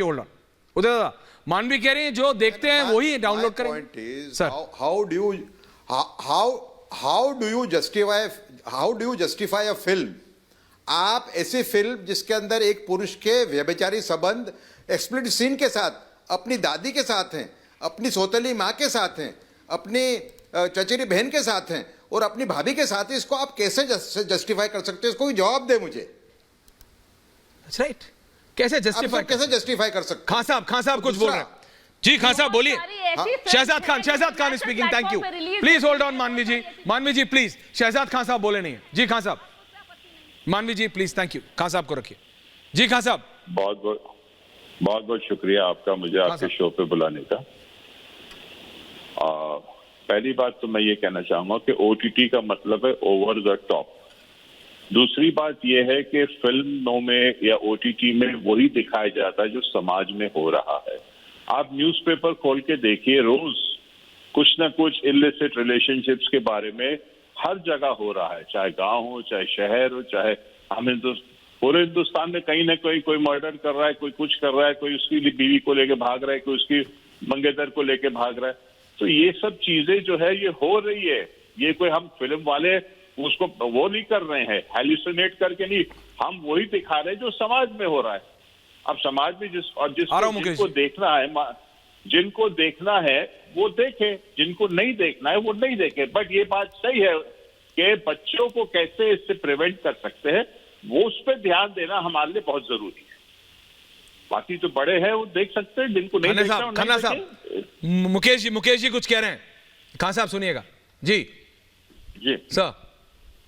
Hold on उदय दादा, मानवी कह रहे हैं जो देखते हैं वही डाउनलोड करें। Sir how do you justify a film? आप ऐसी फिल्म जिसके अंदर एक पुरुष के व्यभिचारी संबंध एक्सप्लिसिट सीन के साथ अपनी दादी के साथ हैं, अपनी सौतेली माँ के साथ हैं, अपनी चचेरी बहन के साथ हैं और अपनी भाभी के साथ हैं, इसको आप कैसे जस्टिफाई कर सकते हैं? इसको जवाब दे मुझे। राइट, कैसे जस्टिफाई कर सकते? खान साहब कुछ बोल रहे हैं। जी खान साहब बोलिए। Shahzad Khan speaking. Thank you. Please hold on Manvi ji please. Shahzad Khan साहब बोले नहीं है। जी खान साहब, Manvi ji please. Thank you. Khan साहब को रखिए। जी खान साहब। बहुत बहुत शुक्रिया आपका मुझे आपके शो पे बुलाने का। पहली बात तो मैं ये कहना चाहूंगा कि ओटीटी का मतलब है ओवर द टॉप। दूसरी बात यह है कि फिल्मों में या ओटीटी में वही दिखाया जाता है जो समाज में हो रहा है। आप न्यूज़पेपर खोल के देखिए, रोज कुछ ना कुछ इलिसिट रिलेशनशिप्स के बारे में हर जगह हो रहा है, चाहे गांव हो, चाहे शहर हो, चाहे हम पूरे हिंदुस्तान में कहीं ना कहीं कोई मर्डर कर रहा है, कोई कुछ कर रहा है, कोई उसकी बीवी को लेके भाग रहा है, कोई उसकी मंगेतर को लेके भाग रहा है। तो ये सब चीजें जो है ये हो रही है। ये कोई हम फिल्म वाले उसको वो नहीं कर रहे हैं, हेलुसिनेट करके नहीं, हम वही दिखा रहे हैं जो समाज में हो रहा है। अब समाज में जिनको देखना है, जिनको देखना है वो देखे, जिनको नहीं देखना है वो नहीं देखे। बट ये बात सही है कि बच्चों को कैसे इससे प्रिवेंट कर सकते हैं, वो उस पर ध्यान देना हमारे लिए बहुत जरूरी है। बाकी तो बड़े हैं वो देख सकते हैं, जिनको नहीं देखना। खन्ना साहब, मुकेश जी कुछ कह रहे हैं। खान साहब सुनिएगा। जी सर।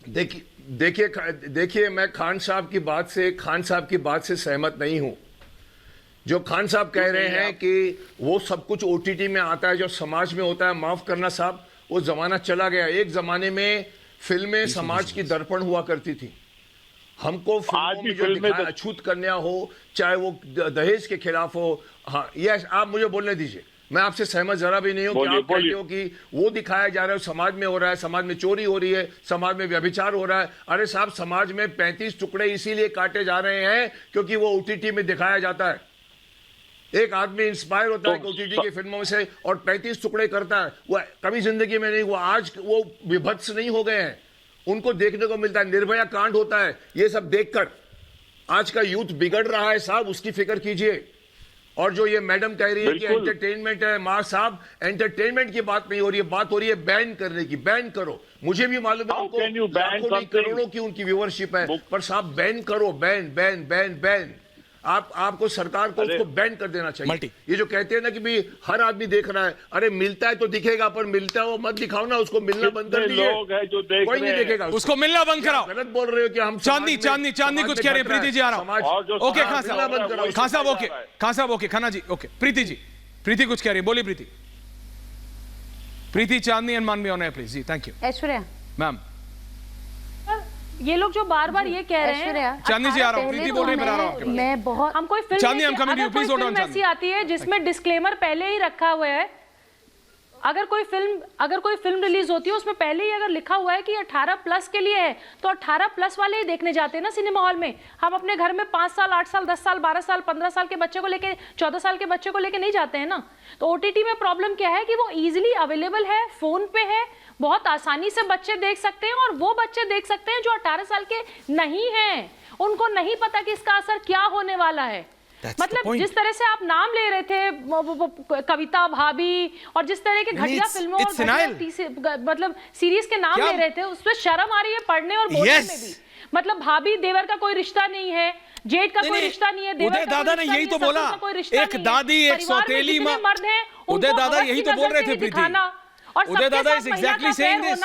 देखिए मैं खान साहब की बात से सहमत नहीं हूं। जो खान साहब कह रहे हैं कि वो सब कुछ ओटीटी में आता है जो समाज में होता है, माफ करना साहब, वो जमाना चला गया। एक जमाने में फिल्में समाज की दर्पण हुआ करती थी। हमको फिल्मों में जो दिखाया, अछूत कन्या हो, चाहे वो दहेज के खिलाफ हो, हाँ ये आप मुझे बोलने दीजिए। मैं आपसे सहमत जरा भी नहीं हूं कि आप कहते हो कि वो दिखाया जा रहा है समाज में हो रहा है, समाज में चोरी हो रही है, समाज में व्यभिचार हो रहा है। अरे साहब, समाज में 35 टुकड़े इसीलिए काटे जा रहे हैं क्योंकि वो ओटीटी में दिखाया जाता है। एक आदमी इंस्पायर होता है ओटीटी की फिल्मों से और 35 टुकड़े करता है। वो कभी जिंदगी में नहीं हुआ। आज वो विभत्स नहीं हो गए हैं, उनको देखने को मिलता है। निर्भया कांड होता है, ये सब देखकर आज का यूथ बिगड़ रहा है साहब, उसकी फिक्र कीजिए। और जो ये मैडम कह रही है कि एंटरटेनमेंट है, मां साहब एंटरटेनमेंट की बात नहीं हो रही है, बात हो रही है बैन करने की। बैन करो, मुझे भी मालूम है उनको लाखों करोड़ों की उनकी व्यूअरशिप है, पर साहब बैन करो। बैन बैन बैन बैन आपको सरकार को उसको बैन कर देना चाहिए। ये जो कहते हैं ना कि भाई हर आदमी देख रहा है, अरे मिलता है तो दिखेगा, पर मिलता है वो मत दिखाओ ना, उसको मिलना बंद कर दीजिए। लोग हैं जो देख कोई नहीं देखेगा उसको मिलना बंद कराओ। गलत बोल रहे हो कि हम चांदनी कुछ कह रहे हैं। प्रीति जी आ रहा हूं। Okay Khan sahab okay, Khan sahab okay, Khanna ji okay. Preeti कुछ कह रही है, बोलिए Preeti Chandni and Manvi on air please. जी थैंक यू। ऐश्वर्या मैम, ये लोग जो बार बार ये कह रहे हैं, चांदनी जी आ रहा हूं, प्रीति बोल रही है, मैं आ रहा हूं। मैं बहुत, हम कोई फिल्म चांदनी, ऐसी आती है जिसमें डिस्क्लेमर पहले ही रखा हुआ है। अगर कोई फिल्म रिलीज होती है उसमें पहले ही अगर लिखा हुआ है कि 18+ के लिए है, तो 18+ वाले ही देखने जाते हैं ना सिनेमा हॉल में। हम अपने घर में 5 साल, 8 साल, 10 साल, 12 साल, 15 साल के बच्चे को लेके, 14 साल के बच्चे को लेके नहीं जाते हैं ना। तो ओटीटी में प्रॉब्लम क्या है कि वो इजीली अवेलेबल है, फोन पे है, बहुत आसानी से बच्चे देख सकते हैं। और वो बच्चे देख सकते हैं जो 18 साल के नहीं हैं, उनको नहीं पता कि इसका असर क्या होने वाला है। मतलब जिस तरह से आप नाम ले रहे थे, कविता भाभी, और जिस तरह के घटिया फिल्मों और मतलब सीरीज के नाम ले रहे थे, उसमें शर्म आ रही है पढ़ने और बोलने में भी। मतलब भाभी देवर का कोई रिश्ता नहीं है, जेठ का कोई रिश्ता नहीं है, उदय दादा ने यही तो बोला। एक दादी, एक सौतेली मां, मर्द है, उदय दादा यही तो बोल रहे थे प्रीति। उदय दादा इज एग्जैक्टली सेइंग दिस।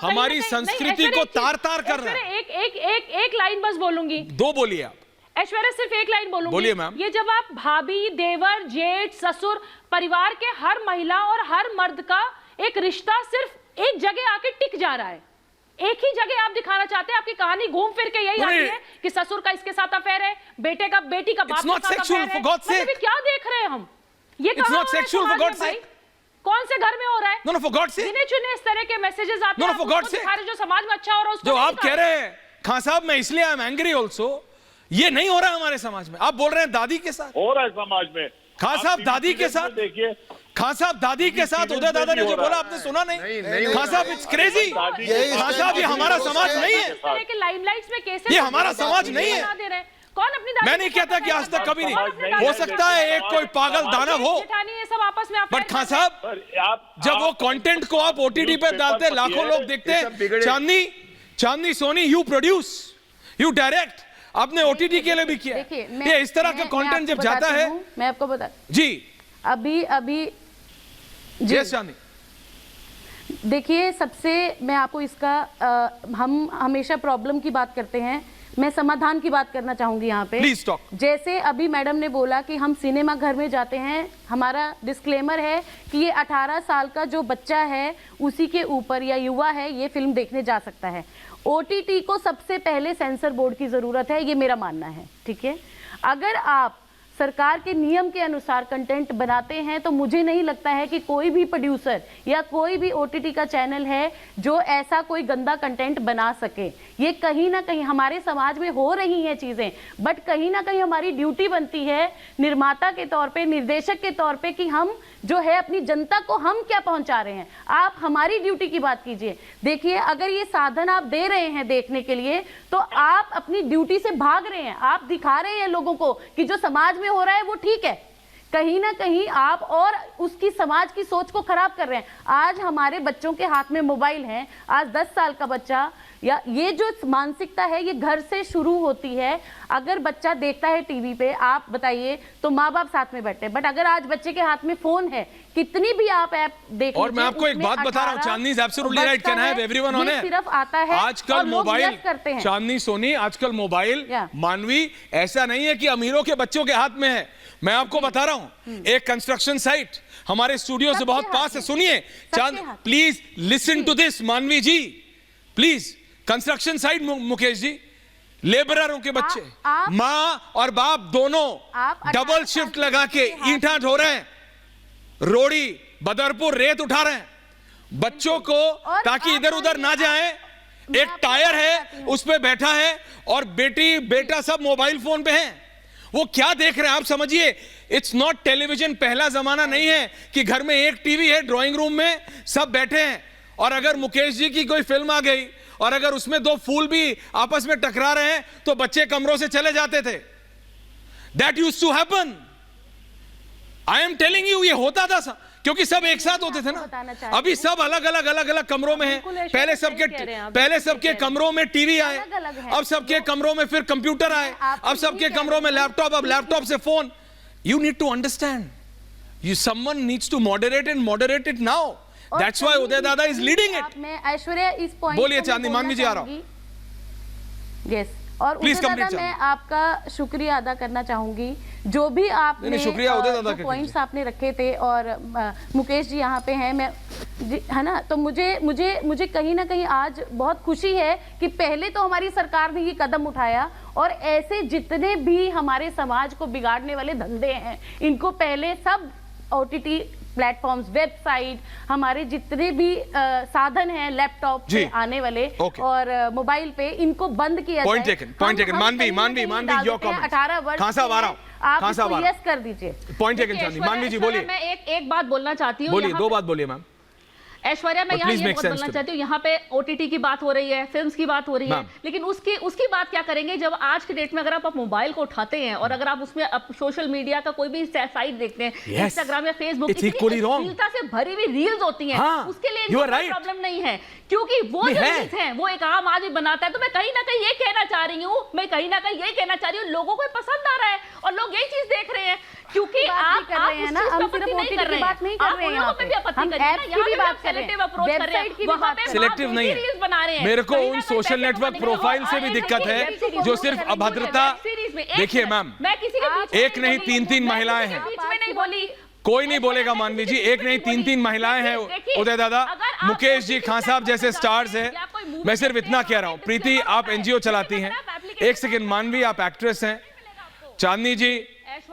हमारी संस्कृति को तार-तार कर रहा है। एक लाइन बस बोलूंगी। 2 बोलिए आप। ऐश्वर्या सिर्फ एक लाइन बोलूंगी। बोलिए मैम। ये जब आप भाभी, देवर, जेठ, ससुर, परिवार के हर महिला और हर मर्द का एक रिश्ता सिर्फ एक जगह आके टिक जा रहा है, एक ही जगह आप दिखाना चाहते हैं। आपकी कहानी घूम फिर के यही आती है कि ससुर का इसके साथ अफेयर है, बेटी का बाप के साथ अफेयर है। मतलब क्या देख रहे हैं हम? ये भाई कौन से घर में हो रहा है? No, for God's sake. चुने इस तरह के मैसेजेस आते हैं, for God's sake. जो समाज में अच्छा हो रहा है उसको जो आप कह रहे हैं खान साहब, मैं इसलिए आई एम एंग्री ऑल्सो। ये नहीं हो रहा है हमारे समाज में। आप बोल रहे हैं दादी के साथ, हो रहा है समाज में। खान साहब दादी के साथ देखिए, खान साहब दादी के साथ उदय दादा ने जो बोला आपने सुना नहीं? खान साहब इट्स क्रेजी। खान साहब ये हमारा समाज नहीं है, लाइमलाइट्स में केसेस ये हमारा समाज नहीं है। कौन अपनी दादी मैं नहीं कहता कि आज तक कभी नहीं हो सकता है, एक कोई पागल दानव हो, ये सब आपस में बट खान साहब जब वो कंटेंट को आप ओटीटी पे डालते हैं, लाखों लोग देखते हैं। Chandni Soni, you produce, you direct, आपने ओटीटी के लिए भी किया। ये इस तरह का कंटेंट जब जाता है, मैं आपको बता जी अभी जी चांदनी, देखिए, सबसे मैं आपको इसका हम हमेशा प्रॉब्लम की बात करते हैं, मैं समाधान की बात करना चाहूंगी यहाँ पे। Please talk. जैसे अभी मैडम ने बोला कि हम सिनेमा घर में जाते हैं, हमारा डिस्क्लेमर है कि ये 18 साल का जो बच्चा है उसी के ऊपर या युवा है ये फिल्म देखने जा सकता है। ओटीटी को सबसे पहले सेंसर बोर्ड की जरूरत है, ये मेरा मानना है, ठीक है। अगर आप सरकार के नियम के अनुसार कंटेंट बनाते हैं तो मुझे नहीं लगता है कि कोई भी प्रोड्यूसर या कोई भी ओटीटी का चैनल है जो ऐसा कोई गंदा कंटेंट बना सके। ये कहीं ना कहीं हमारे समाज में हो रही हैं चीजें, बट कहीं ना कहीं हमारी ड्यूटी बनती है निर्माता के तौर पे, निर्देशक के तौर पे, कि हम जो है अपनी जनता को हम क्या पहुंचा रहे हैं। आप हमारी ड्यूटी की बात कीजिए। देखिए, अगर ये साधन आप दे रहे हैं देखने के लिए तो आप अपनी ड्यूटी से भाग रहे हैं। आप दिखा रहे हैं लोगों को कि जो समाज में हो रहा है वो ठीक है। कहीं ना कहीं आप और उसकी समाज की सोच को खराब कर रहे हैं। आज हमारे बच्चों के हाथ में मोबाइल है। आज 10 साल का बच्चा, या ये जो मानसिकता है ये घर से शुरू होती है। अगर बच्चा देखता है टीवी पे, आप बताइए, तो माँ बाप साथ में बैठे, बट अगर आज बच्चे के हाथ में फोन है, कितनी भी आप ऐप देख और मैं आपको एक बात बता रहा हूं, Chandni is absolutely right, can have everyone on है, सिर्फ आता है आजकल मोबाइल करते हैं। चांदनी सोनी, आजकल मोबाइल मानवी ऐसा नहीं है कि अमीरों के बच्चों के हाथ में है। मैं आपको बता रहा हूं, एक कंस्ट्रक्शन साइट हमारे स्टूडियो से बहुत पास है, सुनिए चांद, प्लीज लिसन टू दिस मानवी ji, please. Construction site Mukesh ji, लेबररों के बच्चे, माँ और बाप दोनों डबल शिफ्ट लगा के ईंटा ढो रहे हैं, रोड़ी बदरपुर रेत उठा रहे हैं बच्चों को, ताकि इधर उधर ना जाएं। एक टायर है उस पे बैठा है और बेटी बेटा सब मोबाइल फोन पे हैं। वो क्या देख रहे हैं आप समझिए। इट्स नॉट टेलीविजन, पहला जमाना नहीं है कि घर में एक टीवी है, ड्राइंग रूम में सब बैठे हैं, और अगर मुकेश जी की कोई फिल्म आ गई और अगर उसमें दो फूल भी आपस में टकरा रहे हैं तो बच्चे कमरों से चले जाते थे। That used to happen, I am telling you, ये होता था क्योंकि सब एक साथ होते थे ना। अभी सब अलग अलग कमरों में हैं। पहले सबके कमरों में टीवी आए, अब सबके कमरों में फिर कंप्यूटर आए, अब सबके कमरों में लैपटॉप, अब लैपटॉप से phone. You need to understand, you someone needs to moderate and moderate it now. That's why Uday Dada is leading it. मैं ऐश्वर्या इस पॉइंट बोलिए चांदनी, मानवी जी आ रहा हूं। यस, और उदय दादा मैं आपका शुक्रिया अदा करना चाहूंगी, जो भी आपने शुक्रिया उदय दादा के पॉइंट्स आपने रखे थे, और मुकेश जी यहाँ पे हैं, मैं है ना, तो मुझे कहीं ना कहीं आज बहुत खुशी है कि पहले तो हमारी सरकार ने ये कदम उठाया, और ऐसे जितने भी हमारे समाज को बिगाड़ने वाले धंधे हैं इनको पहले सब ओटीटी प्लेटफॉर्म्स, वेबसाइट, हमारे जितने भी साधन हैं लैपटॉप पे आने वाले और मोबाइल पे, इनको बंद किया पॉइंट टेकन। मानवी योर कमेंट। 18 वर्ष कहां साहब आ रहा हूं, आप इसको यस कर दीजिए। पॉइंट टेकन चांदनी। मानवी जी बोलिए। मैं एक बात बोलना चाहती हूँ, बोलिए, दो बात बोलिए मैम। ऐश्वर्या, मैं यहाँ ये बात बोलना चाहती हूँ, यहाँ पे ओटीटी की बात हो रही है, फिल्म्स की बात हो रही है, लेकिन उसकी बात क्या करेंगे जब आज के डेट में अगर आप मोबाइल को उठाते हैं और अगर आप उसमें सोशल मीडिया का कोई भी साइट देखते हैं, इंस्टाग्राम या फेसबुक, अश्लीलता से भरी हुई रील्स होती हैं, उसके लिए प्रॉब्लम नहीं है, क्योंकि वो जो रील्स हैं वो एक आम आदमी बनाता है। तो मैं कहीं ना कहीं ये कहना चाह रही हूँ, लोगों को पसंद आ रहा है और लोग यही चीज देख रहे हैं, क्योंकि आप कर रहे हैं ना, हम सिर्फ ओटीटी की बात नहीं कर रहे हैं, हम ऐप्स की भी बात कर रहे हैं, वेबसाइट की भी बात कर रहे हैं, सिलेक्टिव नहीं है। मेरे को उन सोशल नेटवर्क प्रोफाइल से भी दिक्कत है जो सिर्फ अभद्रता। देखिए मैम, एक नहीं 3-3 महिलाएं हैं, कोई नहीं बोलेगा मानवी जी, एक नहीं 3-3 महिलाएं हैं उदय दादा, मुकेश जी, खान साहब जैसे स्टार्स हैं। मैं सिर्फ इतना कह रहा हूं, प्रीति आप एनजीओ चलाती हैं, एक सेकंड, मानवी आप एक्ट्रेस हैं, चांदनी जी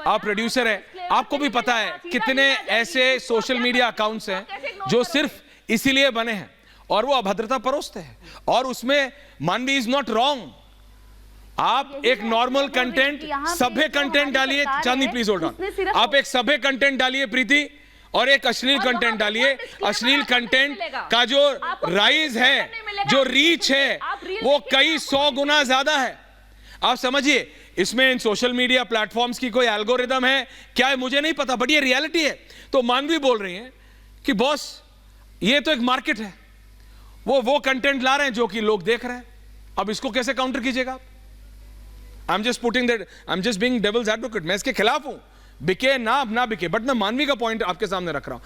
आप प्रोड्यूसर हैं, आपको भी पता है कितने ऐसे सोशल मीडिया अकाउंट्स हैं जो सिर्फ इसीलिए बने हैं और वो अभद्रता परोसते हैं, और उसमें मानवी इज नॉट रॉन्ग। आप एक नॉर्मल कंटेंट, सभ्य कंटेंट डालिए। चांदनी प्लीज होल्ड ऑन। आप एक सभ्य कंटेंट डालिए प्रीति, और एक अश्लील कंटेंट डालिए। अश्लील कंटेंट का जो राइज है, जो रीच है, वो कई 100 गुना ज्यादा है। आप समझिए, इसमें इन सोशल मीडिया प्लेटफॉर्म्स की कोई एल्गोरिदम है क्या है मुझे नहीं पता, बट ये रियलिटी है। तो मानवी बोल रही है कि बॉस ये तो एक मार्केट है, वो कंटेंट ला रहे हैं जो कि लोग देख रहे हैं। अब इसको कैसे काउंटर कीजिएगा? I am just putting that, I am just being devil's advocate. मैं इसके खिलाफ हूं, बिके ना बिके, बट मैं मानवी का पॉइंट आपके सामने रख रहा हूं।